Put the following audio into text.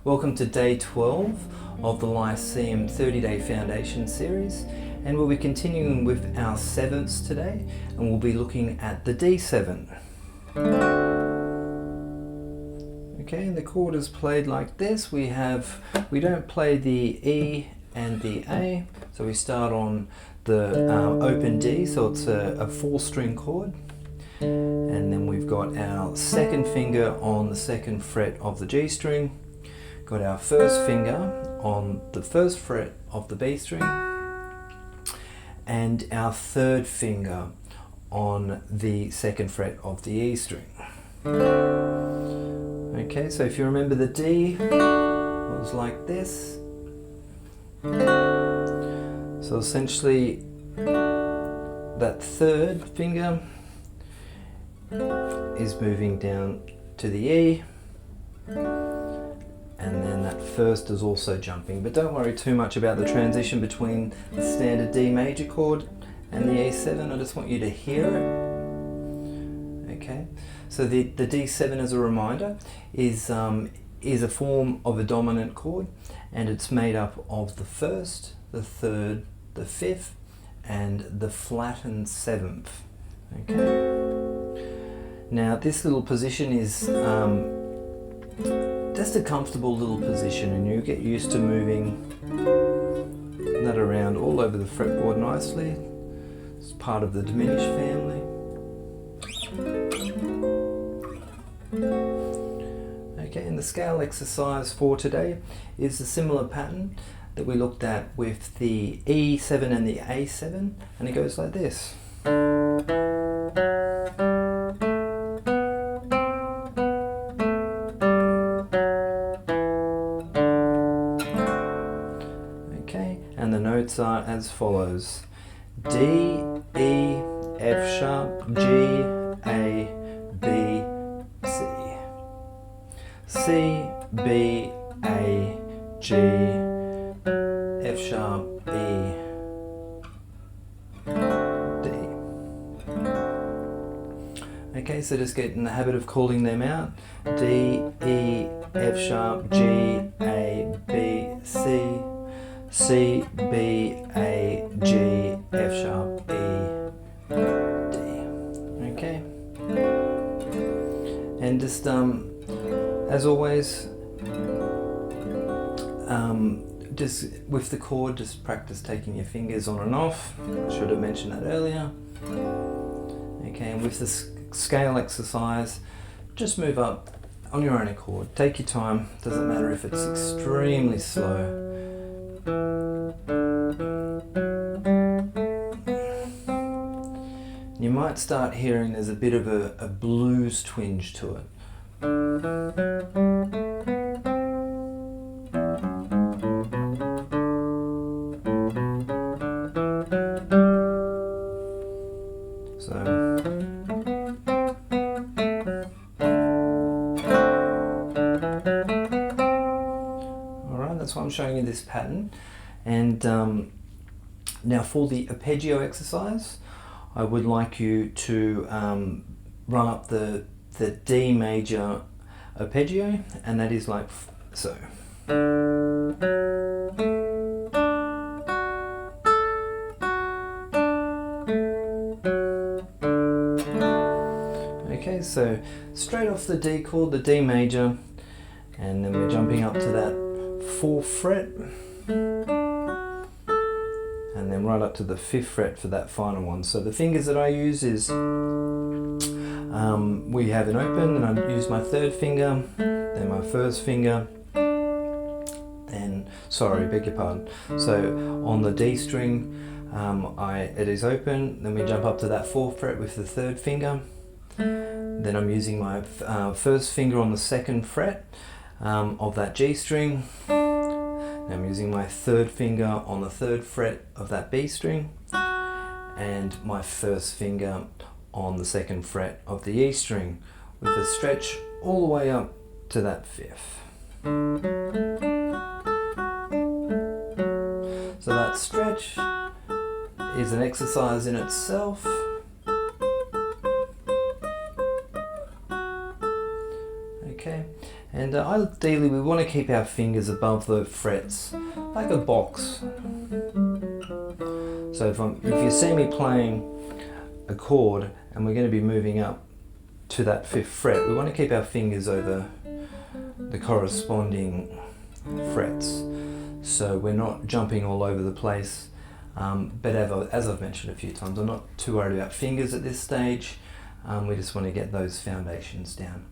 Welcome to day 12 of the Lyceum 30-day foundation series, and we'll be continuing with our sevenths today, and we'll be looking at the D7. Okay, and the chord is played like this. We don't play the E and the A, so we start on the open D, so it's a 4-string chord. And then we've got our second finger on the second fret of the G string, got our first finger on the first fret of the B string, and our third finger on the second fret of the E string. Okay, so if you remember, the D was like this. So essentially that third finger is moving down to the E, and then that first is also jumping. But don't worry too much about the transition between the standard D major chord and the A7. I just want you to hear it. Okay, so the D7, as a reminder, is a form of a dominant chord, and it's made up of the first, the third, the fifth, and the flattened seventh. Okay. Now this little position is just a comfortable little position, and you get used to moving that around all over the fretboard nicely. It's part of the diminished family. Okay, and the scale exercise for today is a similar pattern that we looked at with the E7 and the A7, and it goes like this. And the notes are as follows: D, E, F sharp, G, A, B, C. C, B, A, G, F sharp, E, D. Okay, so just get in the habit of calling them out. D, E, F sharp, G, A, B, C. C, B, A, G, F sharp, E, D. Okay. And just as always, just with the chord, just practice taking your fingers on and off. Should have mentioned that earlier. Okay, and with the scale exercise, just move up on your own accord. Take your time. Doesn't matter if it's extremely slow. You might start hearing there's a bit of a blues twinge to it. Alright, that's why I'm showing you this pattern. And now for the arpeggio exercise, I would like you to run up the D major arpeggio, and that is like so. Okay, so straight off the D chord, the D major, and then we're jumping up to that 4th fret. And then right up to the 5th fret for that final one. So the fingers that I use is, we have an open, and I use my 3rd finger, then my 1st finger, then, sorry, beg your pardon. So on the D string, it is open, then we jump up to that 4th fret with the 3rd finger. Then I'm using my 1st finger on the 2nd fret of that G string. I'm using my 3rd finger on the 3rd fret of that B string, and my 1st finger on the 2nd fret of the E string, with a stretch all the way up to that 5th. So that stretch is an exercise in itself. Okay, And ideally we want to keep our fingers above the frets, like a box. So if you see me playing a chord and we're going to be moving up to that 5th fret, we want to keep our fingers over the corresponding frets, so we're not jumping all over the place. But as I've mentioned a few times, I'm not too worried about fingers at this stage. We just want to get those foundations down.